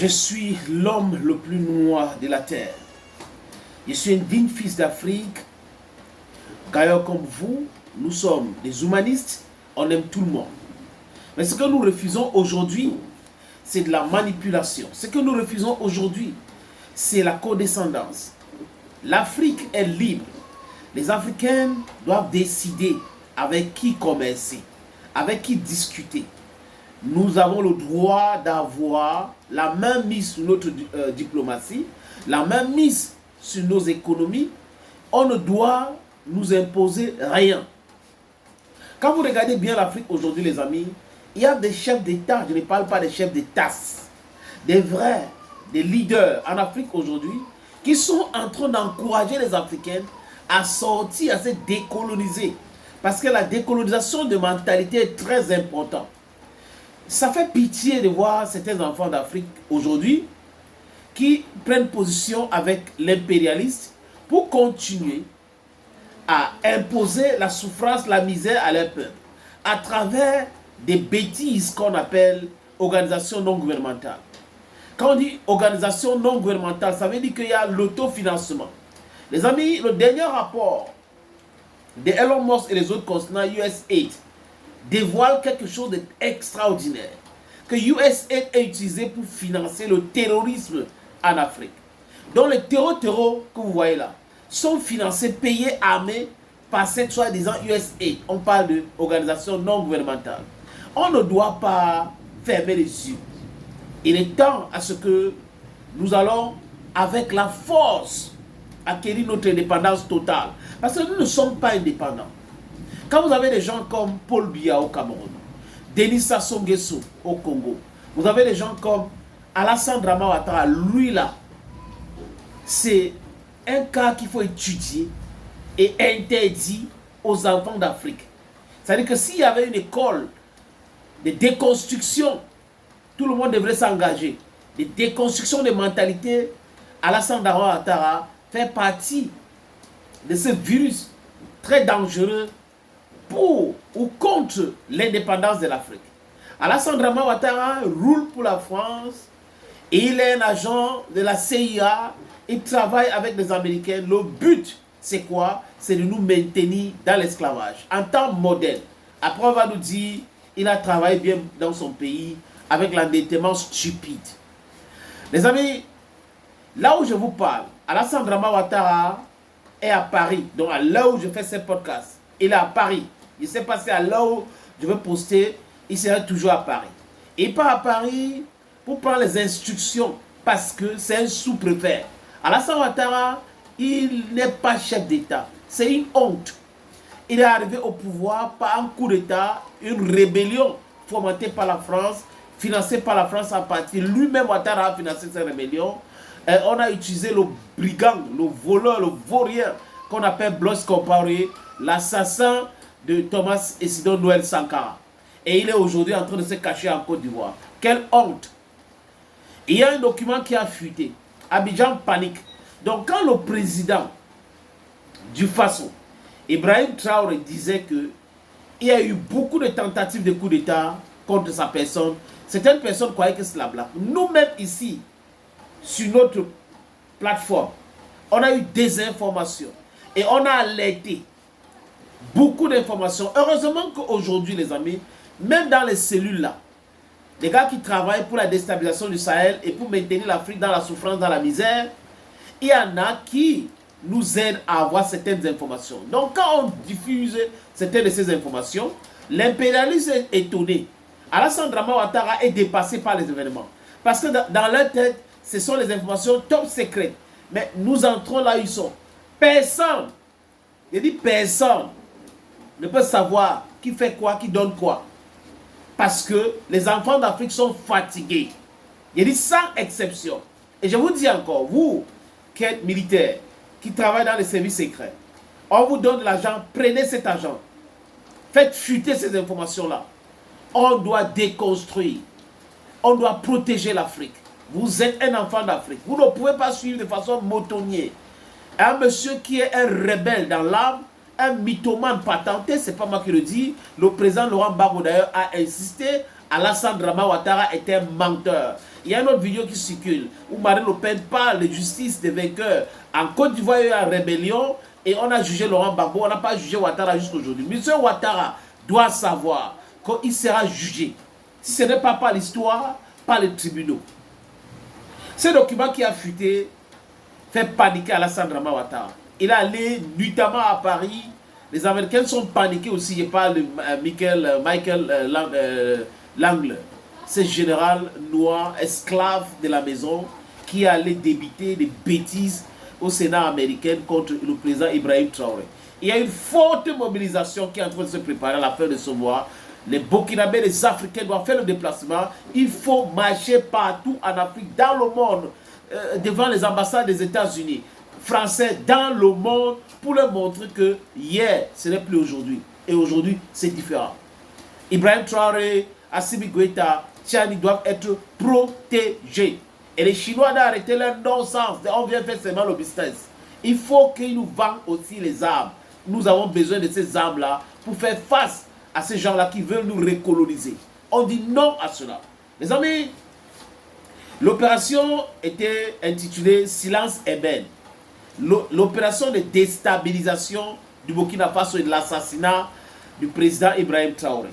Je suis l'homme le plus noir de la terre. Je suis un digne fils d'Afrique. Car comme vous, nous sommes des humanistes, on aime tout le monde. Mais ce que nous refusons aujourd'hui, c'est de la manipulation. Ce que nous refusons aujourd'hui, c'est la condescendance. L'Afrique est libre. Les Africains doivent décider avec qui commercer, avec qui discuter. Nous avons le droit d'avoir la main mise sur notre diplomatie, la main mise sur nos économies. On ne doit nous imposer rien. Quand vous regardez bien l'Afrique aujourd'hui, les amis, il y a des chefs d'État, je ne parle pas des chefs d'État, des vrais, des leaders en Afrique aujourd'hui, qui sont en train d'encourager les Africains à sortir, à se décoloniser. Parce que la décolonisation de mentalité est très importante. Ça fait pitié de voir certains enfants d'Afrique aujourd'hui qui prennent position avec l'impérialiste pour continuer à imposer la souffrance, la misère à leur peuple à travers des bêtises qu'on appelle organisations non gouvernementales. Quand on dit organisation non gouvernementale, ça veut dire qu'il y a l'autofinancement. Les amis, le dernier rapport de Elon Musk et les autres concernant USAID dévoile quelque chose d'extraordinaire. Que USAID est utilisé pour financer le terrorisme en Afrique. Donc les terreaux que vous voyez là sont financés, payés, armés par cette soi-disant USAID. On parle d'organisation non gouvernementale. On ne doit pas fermer les yeux. Il est temps à ce que nous allons avec la force acquérir notre indépendance totale. Parce que nous ne sommes pas indépendants. Quand vous avez des gens comme Paul Biya au Cameroun, Denis Sassou Nguesso au Congo, vous avez des gens comme Alassane Dramane Ouattara, lui là, c'est un cas qu'il faut étudier et interdit aux enfants d'Afrique. C'est-à-dire que s'il y avait une école de déconstruction, tout le monde devrait s'engager. De déconstruction de mentalité, Alassane Dramane Ouattara fait partie de ce virus très dangereux pour ou contre l'indépendance de l'Afrique. Alassane Dramane Ouattara roule pour la France et il est un agent de la CIA. Il travaille avec les Américains. Le but, c'est quoi? C'est de nous maintenir dans l'esclavage en tant que modèle. Après, on va nous dire il a travaillé bien dans son pays avec l'endettement stupide. Les amis, là où je vous parle, Alassane Dramane Ouattara est à Paris. Donc, à l'heure où je fais ce podcast, il est à Paris. Il s'est passé à l'heure où je vais poster, il sera toujours à Paris. Il part à Paris pour prendre les instructions parce que c'est un sous-préfet. Alassane Ouattara, il n'est pas chef d'État. C'est une honte. Il est arrivé au pouvoir par un coup d'État, une rébellion fomentée par la France, financée par la France en partie. Lui-même, Ouattara a financé cette rébellion. Et on a utilisé le brigand, le voleur, le vaurien qu'on appelle Blaise Compaoré, l'assassin de Thomas Isidore Noël Sankara. Et il est aujourd'hui en train de se cacher en Côte d'Ivoire. Quelle honte! Il y a un document qui a fuité. Abidjan panique. Donc quand le président du Faso, Ibrahim Traoré, disait que il y a eu beaucoup de tentatives de coup d'État contre sa personne, certaines personnes croyaient que c'est la blague. Nous-mêmes ici, sur notre plateforme, on a eu des informations et on a alerté beaucoup d'informations. Heureusement qu'aujourd'hui, les amis, même dans les cellules là, les gars qui travaillent pour la déstabilisation du Sahel et pour maintenir l'Afrique dans la souffrance, dans la misère, il y en a qui nous aident à avoir certaines informations. Donc quand on diffuse certaines de ces informations, l'impérialisme est étonné. Alassane Dramane Ouattara est dépassé par les événements. Parce que dans leur tête, ce sont les informations top secrètes. Mais nous entrons là où ils sont. Personne, je dis personne, ne peut savoir qui fait quoi, qui donne quoi. Parce que les enfants d'Afrique sont fatigués. Je dis sans exception. Et je vous dis encore, vous qui êtes militaires, qui travaillent dans les services secrets, on vous donne de l'argent, prenez cet argent. Faites fuiter ces informations-là. On doit déconstruire. On doit protéger l'Afrique. Vous êtes un enfant d'Afrique. Vous ne pouvez pas suivre de façon moutonnière un monsieur qui est un rebelle dans l'âme, un mythomane patenté, c'est pas moi qui le dis. Le président Laurent Gbagbo d'ailleurs a insisté Alassane Dramane Ouattara était un menteur. Il y a une autre vidéo qui circule où Marine Le Pen parle de justice des vainqueurs. En Côte d'Ivoire, il y a eu une rébellion et on a jugé Laurent Gbagbo. On n'a pas jugé Ouattara jusqu'à aujourd'hui. Monsieur Ouattara doit savoir qu'il sera jugé. Si ce n'est pas par l'histoire, par les tribunaux. Ce document qui a fuité fait paniquer Alassane Dramane Ouattara. Il est allé nuitamment à Paris. Les Américains sont paniqués aussi. Je parle de Michael Langley, ce général noir, esclave de la maison, qui allait débiter des bêtises au Sénat américain contre le président Ibrahim Traoré. Il y a une forte mobilisation qui est en train de se préparer à la fin de ce mois. Les Burkinabés, les Africains doivent faire le déplacement. Il faut marcher partout en Afrique, dans le monde, devant les ambassades des États-Unis, français, dans le monde, pour leur montrer que hier, ce n'est plus aujourd'hui. Et aujourd'hui, c'est différent. Ibrahim Traoré, Assimi Goïta, Tchani doivent être protégés. Et les Chinois doivent arrêter leur non-sens. On vient faire seulement le business. Il faut qu'ils nous vendent aussi les armes. Nous avons besoin de ces armes-là pour faire face à ces gens-là qui veulent nous recoloniser. On dit non à cela. Les amis, l'opération était intitulée Silence Ébène. L'opération de déstabilisation du Burkina Faso et de l'assassinat du président Ibrahim Traoré.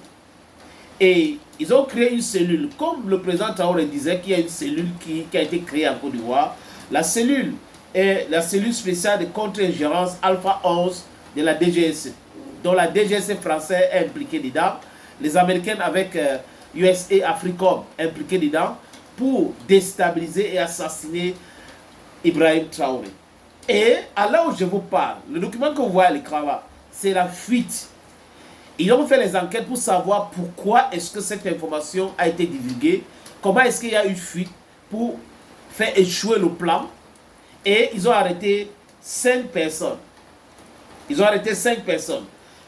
Et ils ont créé une cellule. Comme le président Traoré disait qu'il y a une cellule qui a été créée en Côte d'Ivoire. La cellule est la cellule spéciale de contre-ingérence Alpha 11 de la DGSE, dont la DGSE française est impliquée dedans. Les Américains avec USA Africom impliqués dedans pour déstabiliser et assassiner Ibrahim Traoré. Et à l'heure où je vous parle, le document que vous voyez à l'écran là, c'est la fuite. Ils ont fait les enquêtes pour savoir pourquoi est-ce que cette information a été divulguée, comment est-ce qu'il y a eu fuite pour faire échouer le plan. Et ils ont arrêté 5 personnes. Ils ont arrêté 5 personnes.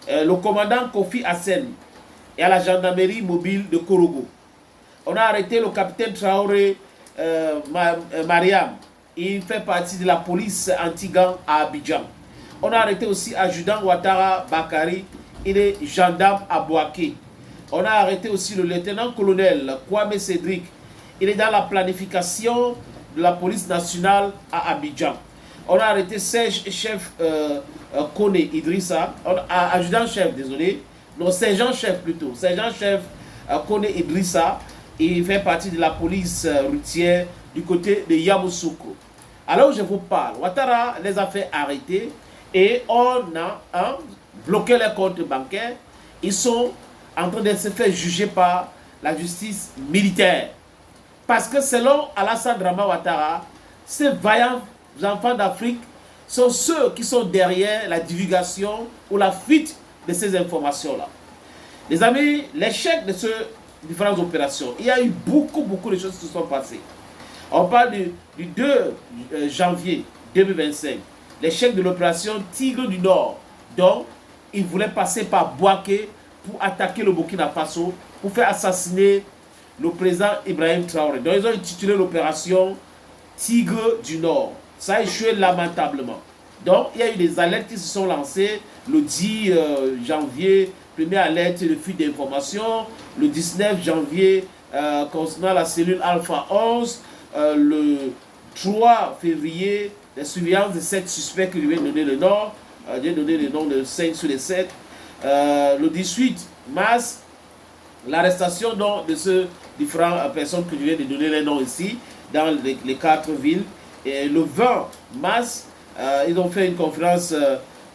Le commandant Kofi Hassen et à la gendarmerie mobile de Korogo. On a arrêté le capitaine Traoré Mariam. Il fait partie de la police anti-gang à Abidjan. On a arrêté aussi adjudant Ouattara Bakari. Il est gendarme à Boaké. On a arrêté aussi le lieutenant-colonel Kwame Cédric. Il est dans la planification de la police nationale à Abidjan. On a arrêté chef Kone Idrissa, adjudant-chef, désolé, non, sergent-chef plutôt, sergent-chef Kone Idrissa. Il fait partie de la police routière du côté de Yamoussoukro. Alors je vous parle, Ouattara les a fait arrêter et on a bloqué les comptes bancaires. Ils sont en train de se faire juger par la justice militaire. Parce que selon Alassane Dramane Ouattara, ces vaillants enfants d'Afrique sont ceux qui sont derrière la divulgation ou la fuite de ces informations-là. Les amis, l'échec de ces différentes opérations, il y a eu beaucoup de choses qui se sont passées. On parle du 2 janvier 2025, l'échec de l'opération Tigre du Nord, dont ils voulaient passer par Boaké pour attaquer le Burkina Faso, pour faire assassiner le président Ibrahim Traoré. Donc ils ont intitulé l'opération Tigre du Nord. Ça a échoué lamentablement. Donc il y a eu des alertes qui se sont lancées le 10 janvier, première alerte de fuite d'informations, le 19 janvier concernant la cellule Alpha 11, le 3 février, la surveillance de 7 suspects qui lui ont donné le nom, j'ai donné le nom de 5 sur les 7. Le 18 mars, l'arrestation de ces différentes personnes que je viens de donner les noms ici, dans les 4 villes. Et le 20 mars, ils ont fait une conférence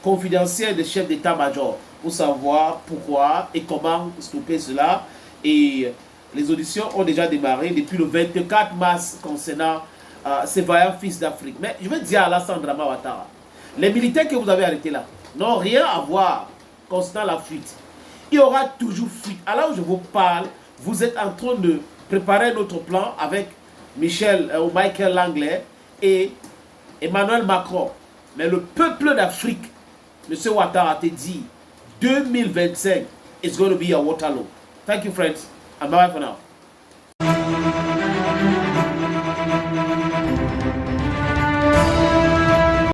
confidentielle des chefs d'état-major pour savoir pourquoi et comment stopper cela. Et les auditions ont déjà démarré depuis le 24 mars concernant ces vaillants fils d'Afrique. Mais je veux dire à Alassane Dramane Ouattara, les militaires que vous avez arrêtés là n'ont rien à voir concernant la fuite. Il y aura toujours fuite. Alors où je vous parle, vous êtes en train de préparer notre plan avec Michael Langley et Emmanuel Macron. Mais le peuple d'Afrique, M. Ouattara te dit, 2025 is going to be a Waterloo. Thank you, friends. And bye for now.